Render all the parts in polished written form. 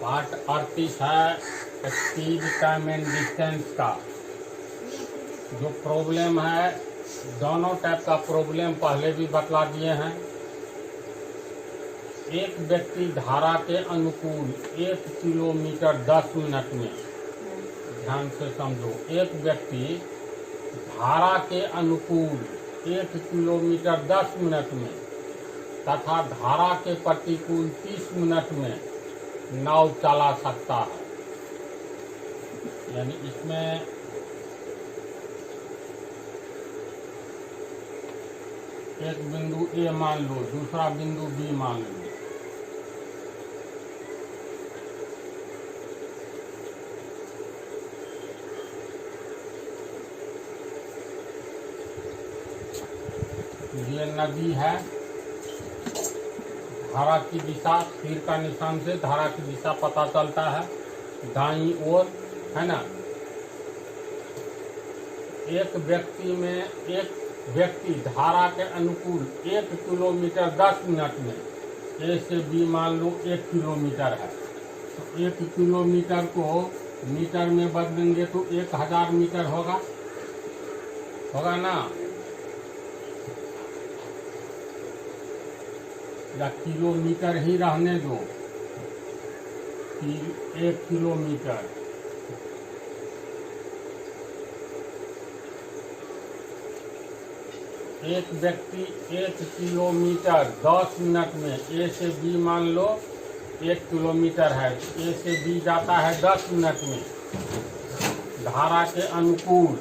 Part 38 है speed, time and distance का। जो प्रॉब्लम है, दोनों टाइप का प्रॉब्लम पहले भी बतला दिए हैं। एक व्यक्ति धारा के अनुकूल 1 किलोमीटर 10 मिनट में, ध्यान से समझो, एक व्यक्ति धारा के अनुकूल 1 किलोमीटर 10 मिनट में तथा धारा के प्रतिकूल 30 मिनट में नाव चला सकता है। यानी इसमें एक बिंदु ए मान लो, दूसरा बिंदु बी मान लो। ये नदी है, धारा की दिशा, तीर का निशान से धारा की दिशा पता चलता है, दाईं ओर, है ना। एक व्यक्ति धारा के अनुकूल 1 किलोमीटर 10 मिनट में, ए से बी मान लो 1 किलोमीटर है, तो 1 किलोमीटर को मीटर में बदलेंगे तो 1000 मीटर होगा ना, या किलोमीटर ही रहने दो, 1 किलोमीटर। एक व्यक्ति 1 किलोमीटर 10 मिनट में, ए से बी मान लो 1 किलोमीटर है, ए से बी जाता है 10 मिनट में धारा के अनुकूल,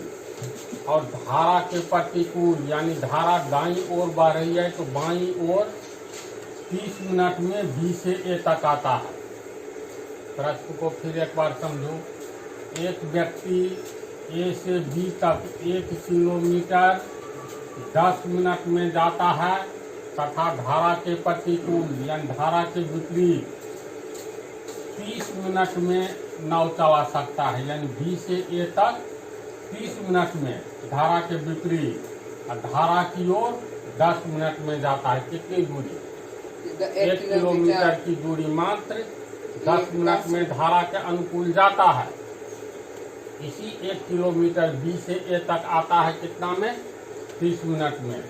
और धारा के प्रतिकूल, यानी धारा दाईं ओर बह रही है तो बाईं ओर 30 मिनट में बी से ए तक आता है। प्रश्न को फिर एक बार समझो। एक व्यक्ति ए से बी तक 1 किलोमीटर 10 मिनट में जाता है तथा धारा के प्रतिकूल यानी धारा के विपरीत 30 मिनट में नाव चला सकता है, यानी बी से ए तक 30 मिनट में धारा के विपरीत, और धारा की ओर 10 मिनट में जाता है। कितनी दूरी? 1 किलोमीटर की दूरी मात्र 10 मिनट में धारा के अनुकूल जाता है। इसी 1 किलोमीटर बी से ए तक आता है कितना में? 30 मिनट में।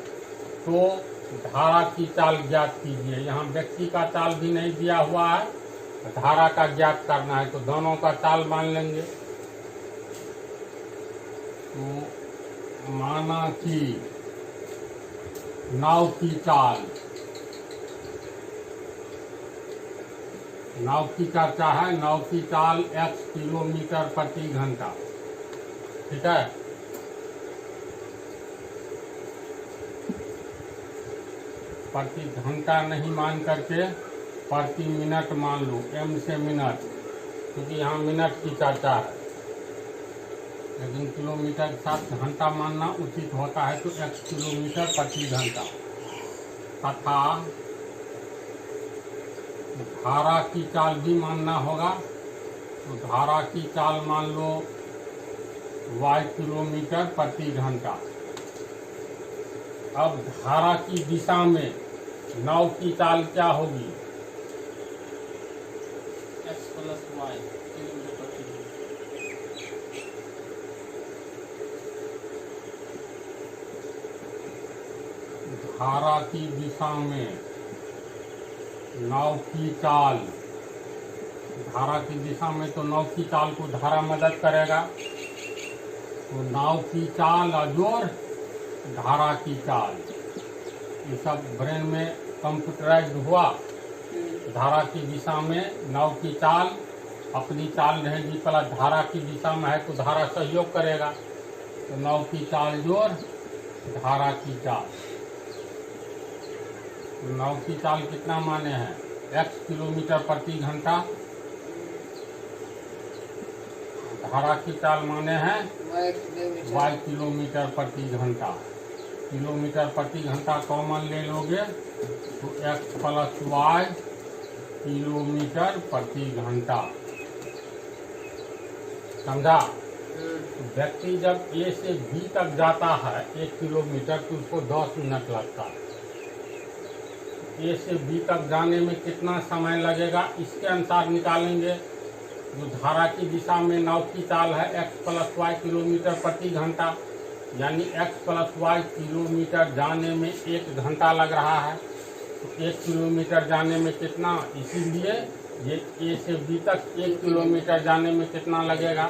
तो धारा की चाल ज्ञात कीजिए। यहाँ व्यक्ति का चाल भी नहीं दिया हुआ है, धारा का ज्ञात करना है, तो दोनों का चाल मान लेंगे। तो माना कि नाव की चाल, नाव की चर्चा है, नाव की चाल x किलोमीटर प्रति घंटा, ठीक है। प्रति घंटा नहीं मान करके प्रति मिनट मान लो, m से मिनट, क्योंकि यहाँ मिनट की चर्चा है, लेकिन किलोमीटर के साथ घंटा मानना उचित होता है, तो x किलोमीटर प्रति घंटा। तथा धारा की चाल भी मानना होगा, तो धारा की चाल मान लो y किलोमीटर प्रति घंटा। अब धारा की दिशा में नाव की चाल क्या होगी? x + y किलोमीटर प्रति घंटा। धारा की दिशा में नाव की चाल, धारा की दिशा में तो नाव की चाल को धारा मदद करेगा, तो नाव की चाल अजोर धारा की चाल, ये सब ब्रेन में कंप्यूटराइज्ड हुआ। धारा की दिशा में नाव की चाल अपनी चाल रहेगी, प्लस धारा की दिशा में है तो धारा सहयोग करेगा, तो नाव की चाल जोर धारा की चाल। नाव की चाल कितना माने हैं? x किलोमीटर प्रति घंटा। धारा की चाल माने हैं y किलोमीटर प्रति घंटा। किलोमीटर प्रति घंटा कॉमन ले लोगे तो x + y किलोमीटर प्रति घंटा। समझा? व्यक्ति जब ए से बी तक जाता है 1 किलोमीटर, तो उसको 10 मिनट लगता है। ए से बी तक जाने में कितना समय लगेगा, इसके अनुसार निकालेंगे। जो धारा की दिशा में नाव की चाल है x प्लस वाई किलोमीटर प्रति घंटा, यानी x प्लस वाई किलोमीटर जाने में 1 घंटा लग रहा है। तो 1 किलोमीटर जाने में कितना, इसीलिए ये ए से बी तक 1 किलोमीटर जाने में कितना लगेगा,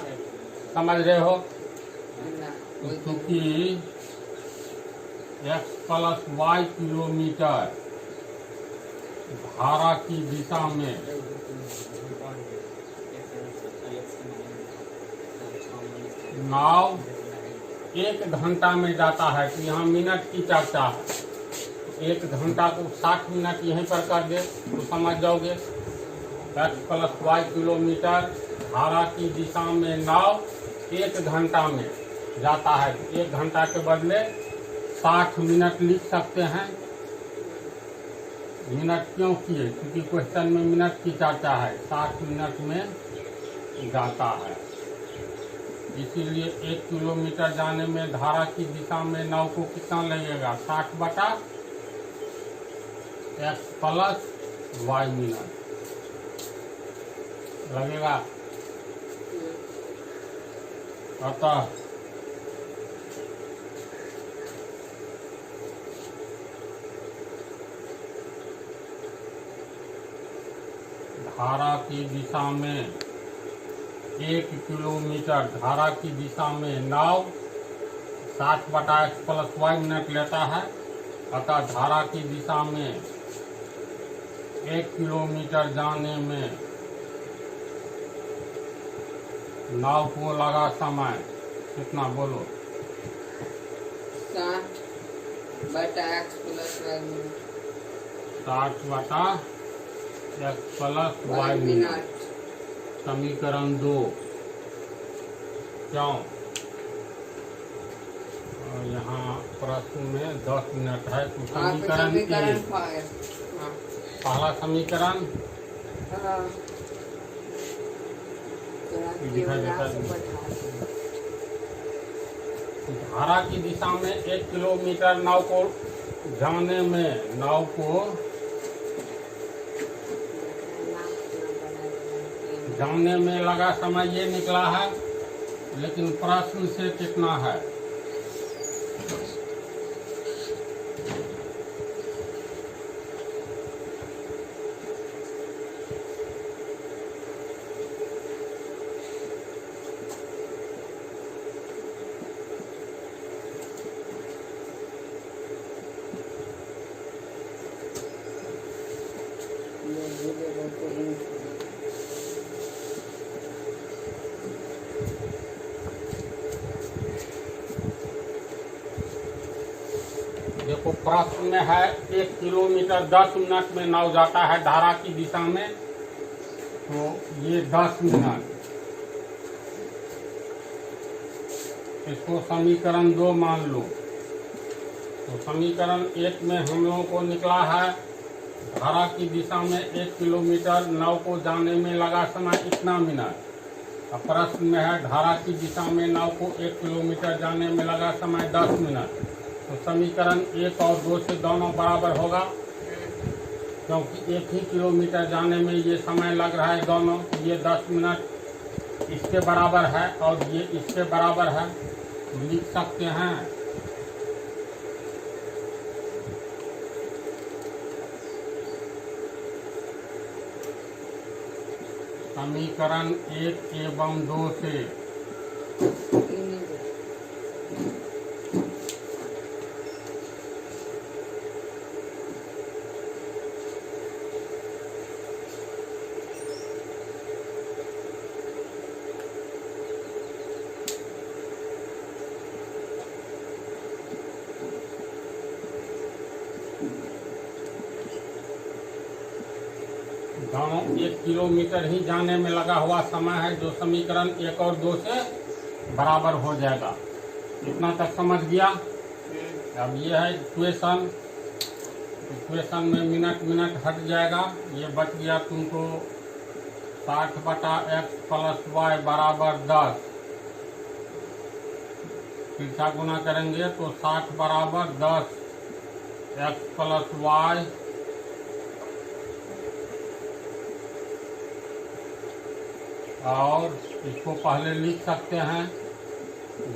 समझ रहे हो। तो चूंकि x प्लस वाई किलोमीटर धारा की दिशा में नाव 1 घंटा में जाता है, तो यहाँ मिनट की चर्चा है। तो 1 घंटा को 60 मिनट यहीं पर कर दे तो समझ जाओगे। x प्लस वाई किलोमीटर धारा की दिशा में नाव 1 घंटा में जाता है। 1 घंटा के बदले 60 मिनट लिख सकते हैं। मिनट क्यों किए, क्योंकि क्वेश्चन में मिनट की चर्चा है। 60 मिनट में जाता है, इसीलिए 1 किलोमीटर जाने में धारा की दिशा में नाव को कितना लगेगा, 60 बटा x प्लस वाई मिनट लगेगा। अतः धारा की दिशा में 1 किलोमीटर धारा की दिशा में नाव 60 बटा x प्लस वाई मिनट लेता है। अतः धारा की दिशा में 1 किलोमीटर जाने में नाव को लगा समय कितना, बोलो। 60 बटा x प्लस वाई मिनट। 60 बटा x प्लस वाई मिनट, समीकरण 2। क्यों, यहाँ प्रश्न में 10 मिनट है, तो समीकरण पहला समीकरण दिखाई देता है। धारा की दिशा में 1 किलोमीटर नाव को जाने में नाव को जाने में लगा समय ये निकला है, लेकिन प्रश्न से कितना है, देखो प्रश्न में है 1 किलोमीटर 10 मिनट में नाव जाता है धारा की दिशा में, तो ये 10 मिनट, इसको समीकरण 2 मान लो। तो समीकरण 1 में हम लोगों को निकला है धारा की दिशा में 1 किलोमीटर नाव को जाने में लगा समय इतना मिनट। अब प्रश्न में है धारा की दिशा में नाव को 1 किलोमीटर जाने में लगा समय 10 मिनट। तो समीकरण 1 और 2 से दोनों बराबर होगा, क्योंकि 1 ही किलोमीटर जाने में ये समय लग रहा है दोनों। ये 10 मिनट इसके बराबर है और ये इसके बराबर है, तो लिख सकते हैं समीकरण 1 एवं 2 से दोनों 1 किलोमीटर ही जाने में लगा हुआ समय है, जो समीकरण 1 और 2 से बराबर हो जाएगा। इतना तक समझ गया। अब ये है इक्वेशन, इक्वेशन में मिनट मिनट हट जाएगा, ये बच गया तुमको 60 बटा x प्लस वाई बराबर 10। तिरछा गुना करेंगे तो 60 बराबर 10 x प्लस वाई और इसको पहले लिख सकते हैं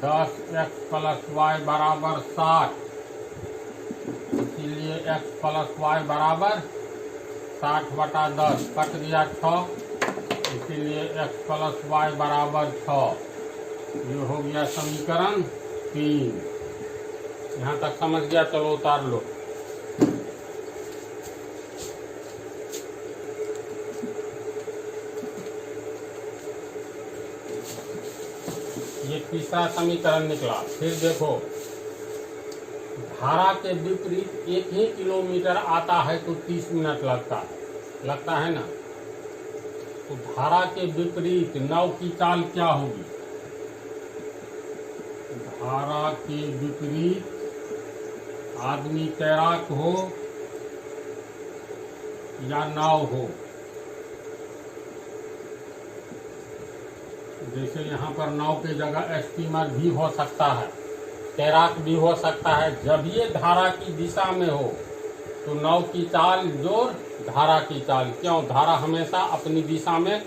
10x प्लस वाई बराबर 60, इसीलिए x प्लस वाई बराबर 60/10, कट दिया 6, इसीलिए x प्लस वाई बराबर 6। ये हो गया समीकरण 3। यहाँ तक समझ गया, चलो उतार लो। ये तीसरा समीकरण निकला। फिर देखो, धारा के विपरीत 1 ही किलोमीटर आता है तो 30 मिनट लगता है ना। तो धारा के विपरीत नाव की चाल क्या होगी? धारा के विपरीत आदमी तैराक हो या नाव हो, जैसे यहाँ पर नाव की जगह स्टीमर भी हो सकता है, तैराक भी हो सकता है। जब ये धारा की दिशा में हो तो नाव की चाल जोर धारा की चाल। क्यों? धारा हमेशा अपनी दिशा में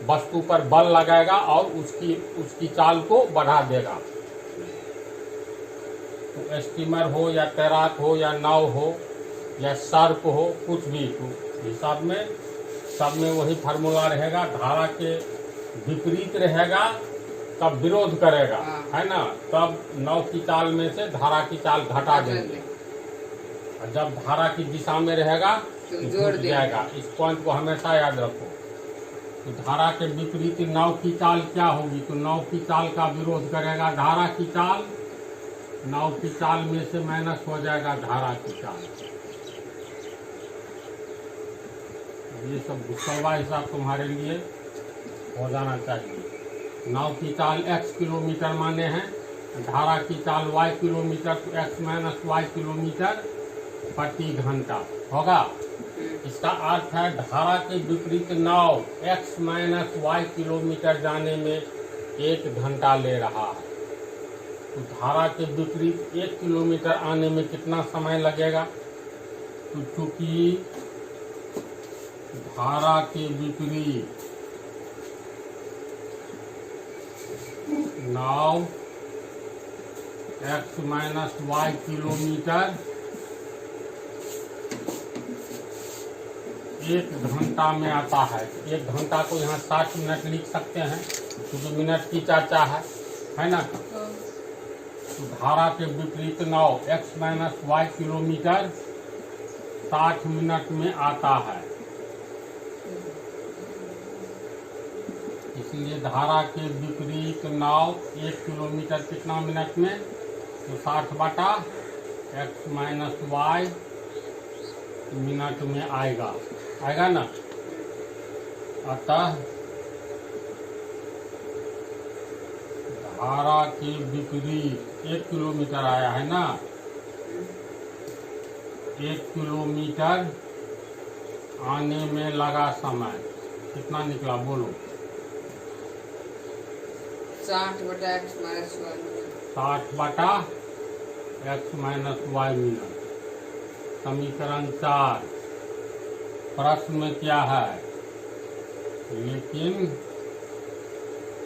वस्तु पर बल लगाएगा और उसकी चाल को बढ़ा देगा। तो स्टीमर हो या तैराक हो या नाव हो या सर्प हो, कुछ भी, तो हिसाब में सब में वही फार्मूला रहेगा। धारा के विपरीत रहेगा तब विरोध करेगा, है ना, तब नाव की चाल में से धारा की चाल घटा देंगे। और जब धारा की दिशा में रहेगा तो जुड़ जाएगा। इस पॉइंट को हमेशा याद रखो। तो धारा के विपरीत नाव की चाल क्या होगी? तो नाव की चाल का विरोध करेगा धारा की चाल। नाव की चाल में से माइनस हो जाएगा धारा की चाल। ये सब गुस्सवा हिसाब तुम्हारे लिए हो जाना चाहिए। नाव की चाल x किलोमीटर माने हैं, धारा की चाल y किलोमीटर, तो x माइनस y किलोमीटर प्रति घंटा होगा। इसका अर्थ है धारा के विपरीत नाव x माइनस y किलोमीटर जाने में 1 घंटा ले रहा है। तो धारा के विपरीत 1 किलोमीटर आने में कितना समय लगेगा? तो चूंकि धारा के विपरीत नाव x माइनस y किलोमीटर 1 घंटा में आता है। 1 घंटा को यहाँ 60 मिनट लिख सकते हैं क्योंकि मिनट की चर्चा है ना। तो धारा के विपरीत नाव x minus y kilometre 60 minute में आता है। इसलिए धारा के विपरीत नाव 1 किलोमीटर कितना मिनट में? तो 60/x माइनस y मिनट में आएगा ना। अतः धारा के विपरीत 1 किलोमीटर आया है ना। 1 किलोमीटर आने में लगा समय कितना निकला? बोलो। 60/x minus 1 minute. 60/x minus y minute. समीकरण 4। प्रश्न में क्या है? लेकिन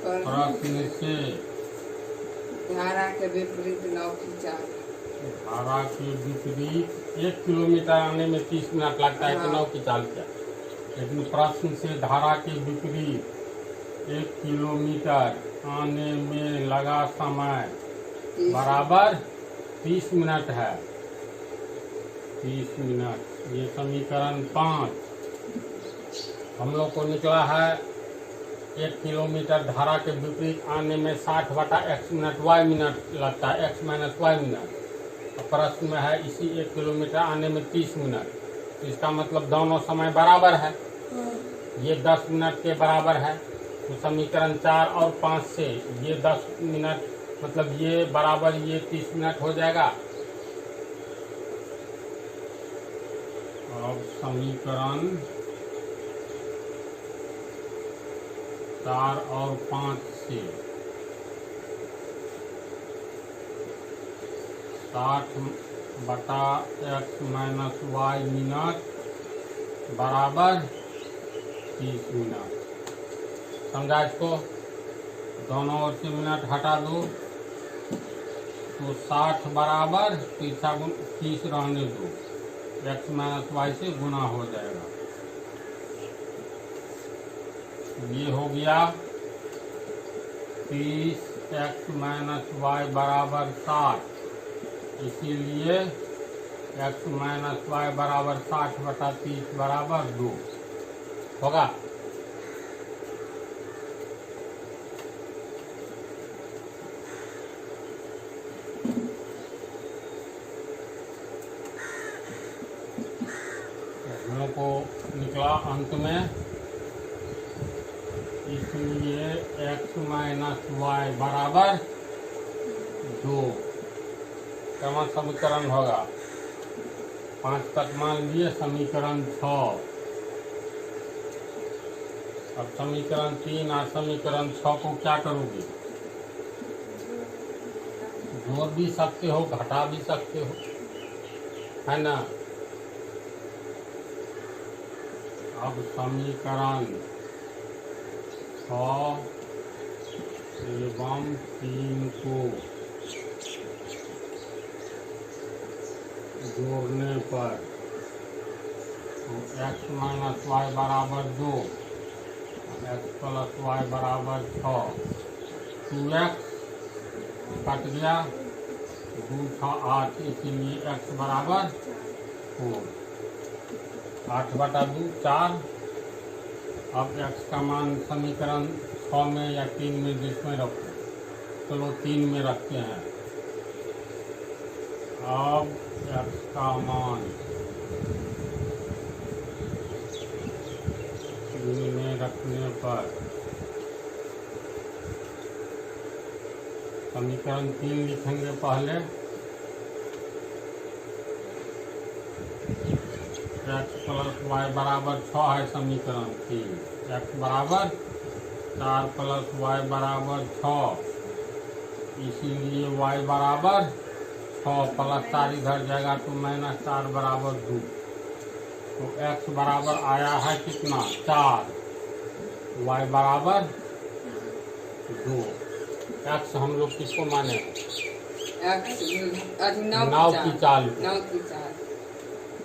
प्रश्न से धारा के विपरीत नाव की चाल। धारा के विपरीत 1 किलोमीटर आने में 30 मिनट लगता है तो नाव की चाल क्या? लेकिन प्रश्न से धारा के विपरीत 1 किलोमीटर आने में लगा समय बराबर 30 मिनट है। 30 मिनट। ये समीकरण 5। हम लोग को निकला है 1 किलोमीटर धारा के विपरीत आने में 60/x मिनट y मिनट लगता है, x माइनस y मिनट। प्रश्न में है इसी 1 किलोमीटर आने में 30 मिनट। इसका मतलब दोनों समय बराबर है। ये 10 मिनट के बराबर है। तो समीकरण 4 और 5 से ये 10 मिनट मतलब ये बराबर ये 30 मिनट हो जाएगा। अब समीकरण 4 और 5 से 60/x माइनस y मिनट बराबर 30 मिनट। समझा इसको? दोनों ओर से मिनट हटा दो तो 60 बराबर 30 रहने दो, x माइनस वाई से गुना हो जाएगा। ये हो गया 30x माइनस वाई बराबर 60, इसीलिए x माइनस वाई बराबर 60 बटा 30 बराबर 2 होगा। हम लोग को निकला अंत में, इसलिए x माइनस वाई बराबर 2 कमा समीकरण होगा। 5 तक मान लिए समीकरण 6। अब समीकरण 3 और समीकरण 6 को क्या करोगे? जोड़ भी सकते हो, घटा भी सकते हो, है ना। अब समीकरण 6 एवं 3 को जोड़ने पर x माइनस वाई बराबर 2, x प्लस वाई बराबर 6, 2x कट गया, 2 6 8, इसीलिए x बराबर 4, 8 बटा 2 4। अब x का मान समीकरण 6 में या 3 में जिसमें रखो, चलो 3 में रखते हैं। अब x का मान 3 में रखने पर समीकरण 3 लिखेंगे पहले, x प्लस वाई बराबर 6 है समीकरण 3, x बराबर 4 प्लस वाई बराबर 6, इसीलिए y बराबर 6 प्लस 4 इधर जाएगा तो माइनस 4 बराबर 2, तो x बराबर आया है कितना 4, y बराबर 2। x हम लोग किसको माने? नाव की चाल,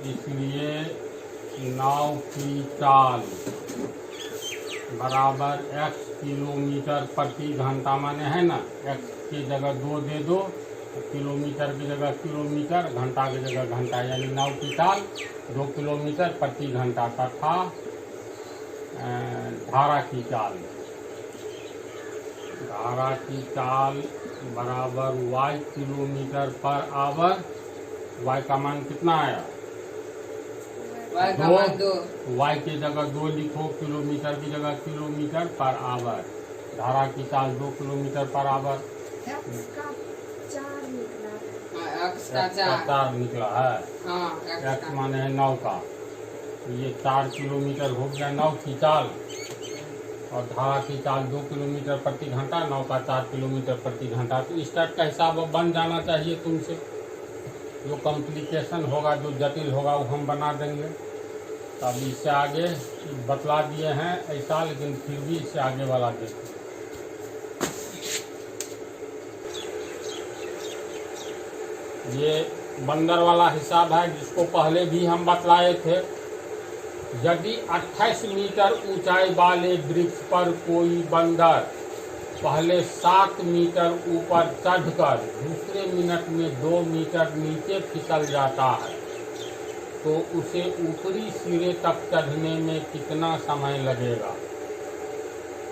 इसलिए नाव की चाल बराबर x किलोमीटर प्रति घंटा माने है ना, x की जगह 2 दे दो, किलोमीटर की जगह किलोमीटर, घंटा की जगह घंटा, यानी नाव की चाल 2 किलोमीटर प्रति घंटा तथा धारा की चाल, धारा की चाल बराबर y kilometre per hour. y का मान कितना आया? y की जगह 2 लिखो, किलोमीटर की जगह किलोमीटर पर आवर, धारा की चाल 2 किलोमीटर पर आवर। x का 4 निकला है। हाँ, x माने है नाव का, ये 4 किलोमीटर हो गया नाव की चाल, और धारा की चाल 2 किलोमीटर प्रति घंटा, नाव का 4 किलोमीटर प्रति घंटा। तो इस टाइप का हिसाब अब बन जाना चाहिए तुमसे। जो कॉम्प्लिकेशन होगा, जो जटिल होगा, वो हम बना देंगे। तो अब इससे आगे बतला दिए हैं ऐसा, लेकिन फिर भी इससे आगे वाला देखो। ये बंदर वाला हिसाब है, जिसको पहले भी हम बतलाए थे। यदि 28 मीटर ऊंचाई वाले वृक्ष पर कोई बंदर पहले 7 मीटर ऊपर चढ़कर दूसरे मिनट में 2 मीटर नीचे फिसल जाता है, तो उसे ऊपरी सिरे तक चढ़ने में कितना समय लगेगा?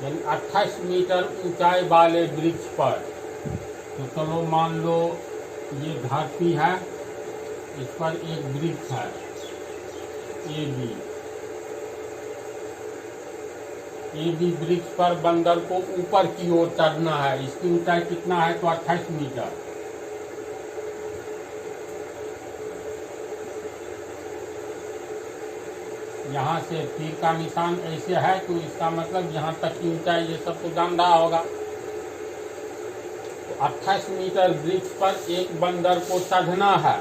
यानी 28 मीटर ऊंचाई वाले वृक्ष पर, तो चलो मान लो ये धरती है, इस पर एक वृक्ष है ए बी वृक्ष पर बंदर को ऊपर की ओर चढ़ना है। इसकी ऊंचाई कितना है? तो 28 मीटर। यहाँ से तीर का निशान ऐसे है, तो इसका मतलब यहाँ तक की ऊंचाई, ये सब तो जान रहा होगा। तो 28 मीटर वृक्ष पर एक बंदर को चढ़ना है।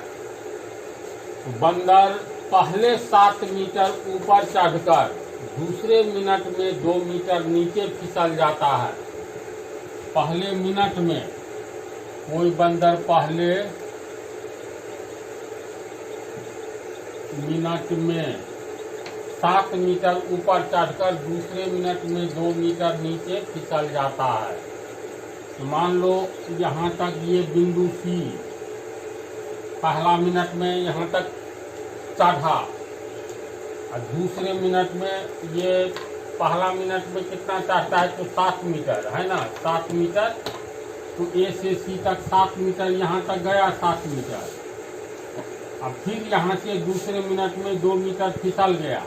तो बंदर पहले 7 मीटर ऊपर चढ़कर दूसरे मिनट में 2 मीटर नीचे फिसल जाता है। पहले मिनट में कोई बंदर पहले मिनट में 7 मीटर ऊपर चढ़कर दूसरे मिनट में 2 मीटर नीचे फिसल जाता है। तो मान लो यहाँ तक ये बिंदु सी पहला मिनट में यहाँ तक चढ़ा और दूसरे मिनट में ये पहला मिनट में कितना चढ़ता है तो 7 मीटर है ना, 7 मीटर। तो ए से सी तक 7 मीटर यहाँ तक गया 7 मीटर। अब फिर यहाँ से दूसरे मिनट में 2 मीटर फिसल गया।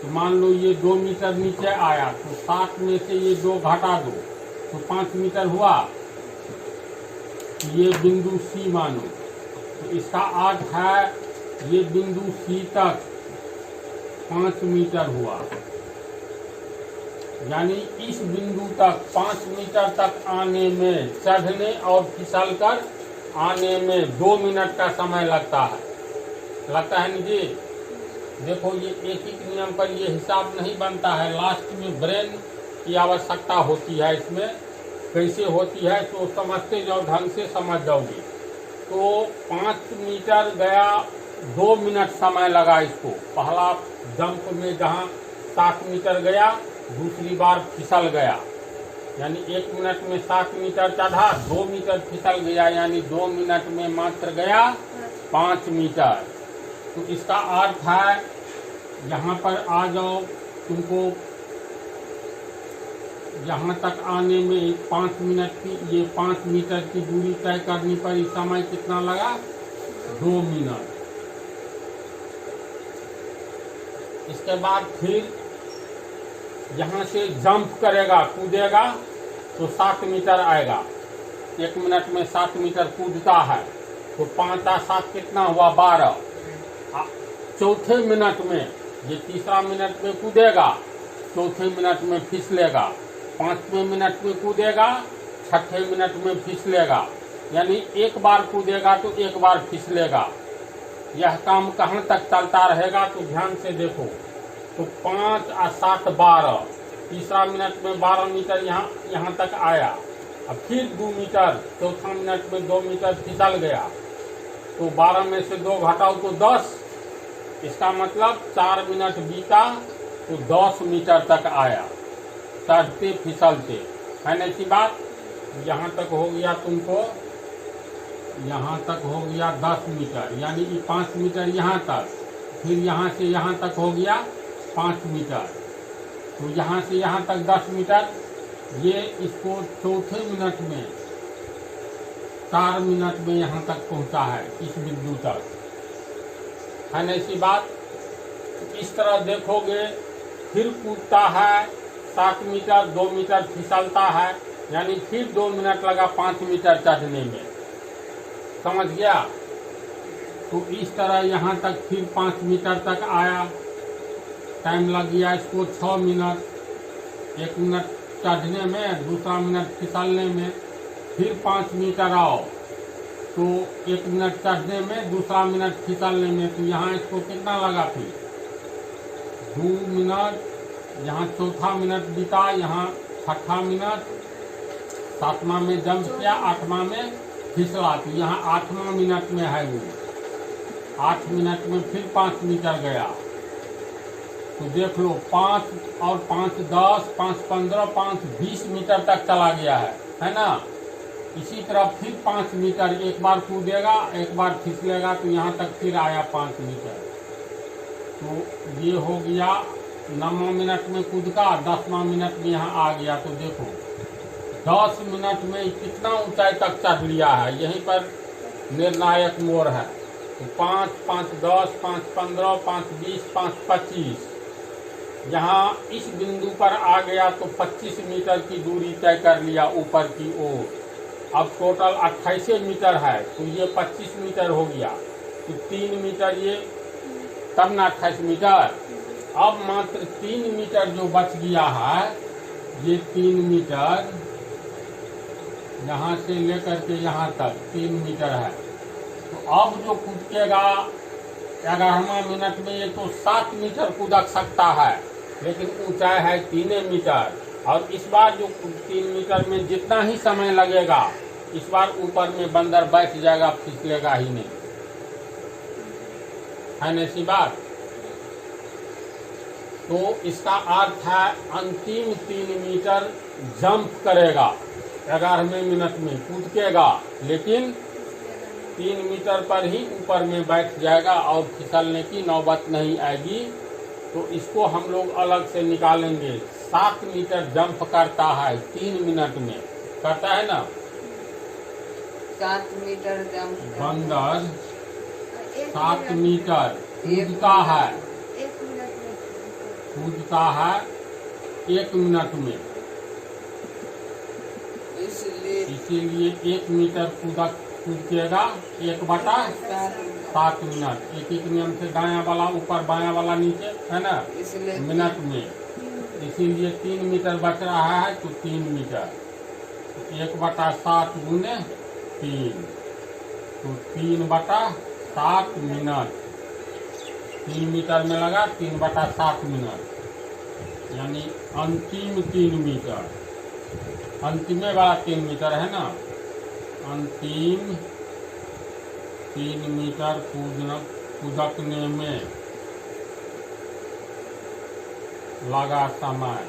तो मान लो ये 2 मीटर नीचे आया तो 7 में से ये 2 घटा दो तो 5 मीटर हुआ। ये बिंदु सी मानो, तो इसका अर्थ है ये बिंदु सी तक 5 मीटर हुआ। यानी इस बिंदु तक 5 मीटर तक आने में, चढ़ने और फिसलकर आने में 2 मिनट का समय लगता है नहीं जी। देखो ये एक ही नियम पर ये हिसाब नहीं बनता है, लास्ट में ब्रेन की आवश्यकता होती है। इसमें कैसे होती है तो समझते जाओ, ढंग से समझ जाओगे। तो 5 मीटर गया, 2 मिनट समय लगा इसको। पहला जंप में जहाँ 7 मीटर गया, दूसरी बार फिसल गया, यानी 1 मिनट में 7 मीटर चढ़ा, 2 मीटर फिसल गया, यानी 2 मिनट में मात्र गया 5 मीटर। तो इसका अर्थ है यहाँ पर आ जाओ, तुमको यहाँ तक आने में 5 मिनट की, ये 5 मीटर की दूरी तय करनी पड़ी। समय कितना लगा? 2 मिनट। इसके बाद फिर यहाँ से जंप करेगा, कूदेगा तो 7 मीटर आएगा। 1 मिनट में 7 मीटर कूदता है तो 5 और 7 कितना हुआ? 12। चौथे मिनट में, ये तीसरा मिनट में कूदेगा, चौथे मिनट में फिसलेगा, 5वें मिनट में कूदेगा, 6ठे मिनट में फिसलेगा। यानी एक बार कूदेगा तो एक बार फिसलेगा। यह काम कहाँ तक चलता रहेगा तो ध्यान से देखो। तो 5 और 7 12, तीसरा मिनट में 12 मीटर यहाँ तक आया। अब फिर 2 मीटर, चौथा मिनट में 2 मीटर फिसल गया, तो 12 में से 2 घटाओ तो 10। इसका मतलब 4 मिनट बीता तो 10 मीटर तक आया, चढ़ते फिसलते। है ना ऐसी बात? यहाँ तक हो गया तुमको, यहाँ तक हो गया 10 मीटर, यानी कि 5 मीटर यहाँ तक। फिर यहाँ से यहाँ तक हो गया 5 मीटर, तो यहाँ से यहाँ तक 10 मीटर। ये इसको चौथे मिनट में, 4 मिनट में यहाँ तक पहुँचा है, इस बिंदु तक। है ना ऐसी बात? इस तरह देखोगे, फिर कूदता है 7 मीटर, 2 मीटर फिसलता है, यानी फिर 2 मिनट लगा 5 मीटर चढ़ने में। समझ गया? तो इस तरह यहाँ तक फिर 5 मीटर तक आया, टाइम लग गया इसको 6 मिनट। 1 मिनट चढ़ने में, दूसरा मिनट फिसलने में। फिर 5 मीटर आओ तो 1 मिनट चढ़ने में, दूसरा मिनट फिसलने में। तो यहाँ इसको कितना लगा? फिर 2 मिनट, यहाँ चौथा मिनट बीता, यहाँ 6ठा मिनट, 7वां में जंप किया, 8वां में फिसला, तो यहाँ 8वां मिनट में है वो। 8 मिनट में फिर 5 मीटर गया। तो देख लो, 5 और 5 10, 5 15, 5 20 मीटर तक चला गया है ना? इसी तरह फिर 5 मीटर, एक बार कूदेगा, एक बार फिसलेगा, तो यहाँ तक फिर आया 5 मीटर। तो ये हो गया 9वां मिनट में कूद का, 10वां मिनट में यहाँ आ गया। तो देखो 10 मिनट में कितना ऊंचाई तक चढ़ लिया है, यहीं पर निर्णायक मोड़ है। तो 5 5 10, 5 15, 5 20, 5 25, यहाँ इस बिंदु पर आ गया तो 25 मीटर की दूरी तय कर लिया ऊपर की ओर। अब टोटल 28 मीटर है, तो ये 25 मीटर हो गया, तो 3 मीटर ये, तब ना 28 मीटर। अब मात्र 3 मीटर जो बच गया है, ये 3 मीटर यहाँ से लेकर के यहाँ तक 3 मीटर है। तो अब जो कूदेगा 11वां मिनट में, ये तो 7 मीटर कूद सकता है। लेकिन ऊंचाई है 3 मीटर। और इस बार जो 3 मीटर में जितना ही समय लगेगा, इस बार ऊपर में बंदर बैठ जाएगा, फिसलेगा ही नहीं। है ना ऐसी बात? तो इसका अर्थ है अंतिम 3 मीटर जंप करेगा, 11वें मिनट में कूदेगा, लेकिन 3 मीटर पर ही ऊपर में बैठ जाएगा और फिसलने की नौबत नहीं आएगी। तो इसको हम लोग अलग से निकालेंगे। 7 मीटर जंप करता है 3 मिनट में, करता है ना? 7 मीटर जंप बंदर 7 मीटर कूदता है, कूदता है 1 मिनट में। इसीलिए 1 मीटर कूदेगा 1/7 मिनट। एक नियम से दायां वाला ऊपर, बायां वाला नीचे, है ना, मिनट में। इसीलिए 3 मीटर बच रहा है, तो 3 मीटर 1/7 गुने 3, तो 3/7 मिनट। 3 मीटर में लगा 3/7 मिनट, यानी अंतिम 3 मीटर, अंतिमे वाला 3 मीटर है ना, अंतिम 3 मीटर कूदकने में लगा समय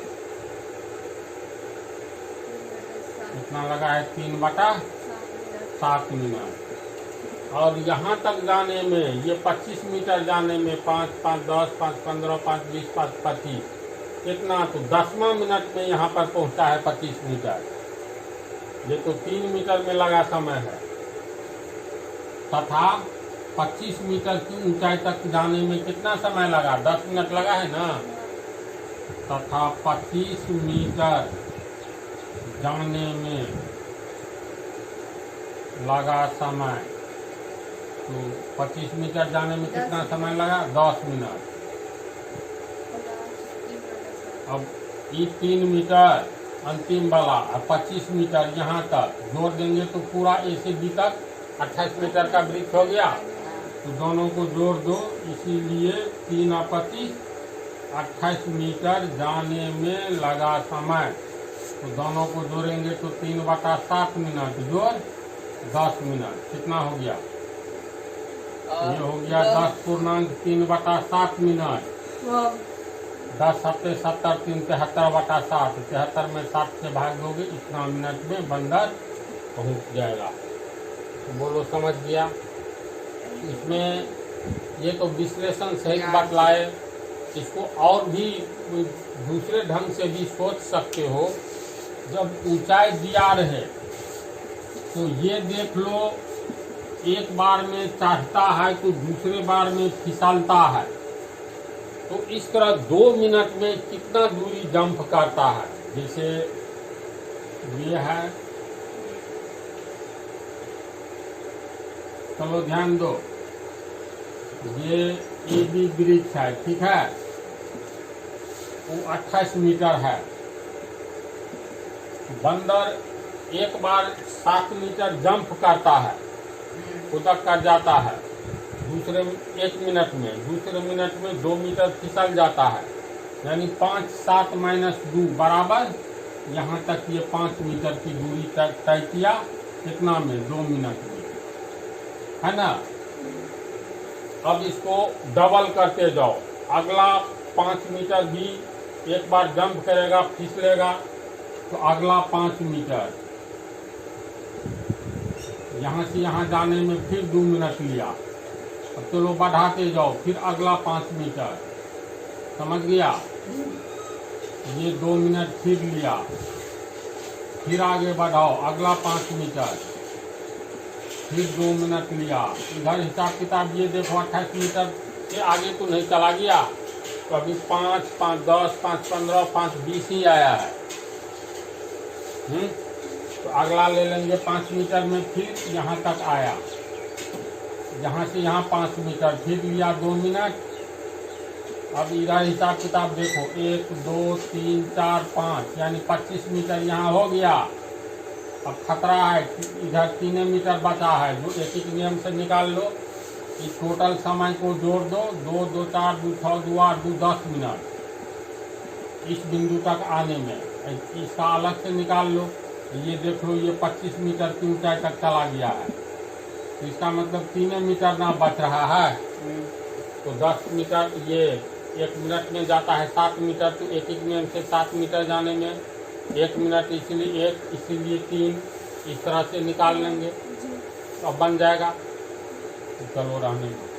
इतना लगा है 3/7 मिनट। और यहाँ तक जाने में, ये 25 मीटर जाने में 5, 5, 10, 5, 15, 5, 20, 5, 25, इतना तो 10वां मिनट में यहाँ पर पहुँचा है 25 मीटर। ये तो 3 मीटर में लगा समय है, तथा 25 मीटर की ऊंचाई तक जाने में कितना समय लगा? 10 मिनट लगा है ना। तथा 25 मीटर जाने में लगा समय, तो 25 मीटर जाने में कितना समय लगा? 10 मिनट। अब ये 3 मीटर अंतिम वाला और 25 मीटर यहाँ तक जोड़ देंगे तो पूरा ए से बी तक 28 मीटर का वृत्त हो गया। तो दोनों को जोड़ दो, इसीलिए 3 और 25 28 मीटर जाने में लगा समय। तो दोनों को जोड़ेंगे तो 3/7 मिनट जोड़ 10 मिनट, कितना हो गया? ये हो गया 10.3/7 मिनट। 10 7 70 3 73/7, 73 में 7 से भाग दोगे, इतना मिनट में बंदर पहुंच जाएगा। तो बोलो समझ गया? इसमें ये तो विश्लेषण सहित बतलाए, इसको और भी दूसरे ढंग से भी सोच सकते हो। जब ऊंचाई दिया रहे तो ये देख लो, एक बार में चढ़ता है तो दूसरे बार में फिसलता है। तो इस तरह 2 मिनट में कितना दूरी जंप करता है। जैसे ये है, चलो ध्यान दो, ये AB वृक्ष है, ठीक है, वो 28 मीटर है। बंदर एक बार 7 मीटर जंप करता है, कूदक कर जाता है, दूसरे 1 मिनट में, दूसरे मिनट में 2 मीटर फिसल जाता है, यानी 5 7 - 2 बराबर यहाँ तक ये 5 मीटर की दूरी तय किया, कितना में? 2 मिनट में, है ना। अब इसको डबल करते जाओ, अगला 5 मीटर भी एक बार जंप करेगा, फिसलेगा, तो अगला 5 मीटर, यहाँ से यहाँ जाने में फिर 2 मिनट लिया। अब चलो बढ़ाते जाओ, फिर अगला 5 मीटर, समझ गया? ये 2 मिनट फिर लिया, फिर आगे बढ़ाओ, अगला 5 मीटर, फिर 2 मिनट लिया। इधर हिसाब किताब ये देखो, 28 मीटर से आगे तो नहीं चला गया, तो अभी 5, 5, 10, 5, 15, 5, 20 ही आया है। तो अगला ले लेंगे 5 मीटर में, फिर यहाँ तक आया, यहाँ से यहाँ 5 मीटर, फिर लिया 2 मिनट। अब इधर हिसाब किताब देखो, 1 2 3 4 5, यानी 25 मीटर यहाँ हो गया। अब खतरा है, इधर 3 मीटर बचा है, जो एक नियम से निकाल लो। इस टोटल समय को जोड़ दो, 2 2 4 2 6 2 8 2 10 मिनट, इस बिंदु तक आने में। इसका अलग से निकाल लो। ये देख लो, ये 25 मीटर की ऊंचाई तक चला गया है, तो इसका मतलब 3 मीटर ना बच रहा है। तो 10 मीटर, ये 1 मिनट में जाता है 7 मीटर, तो 1 मिनट से 7 मीटर जाने में 1 मिनट, इसलिए 1, इसीलिए 3, इस तरह से निकाल लेंगे, अब बन जाएगा। तो चलो रहने दो।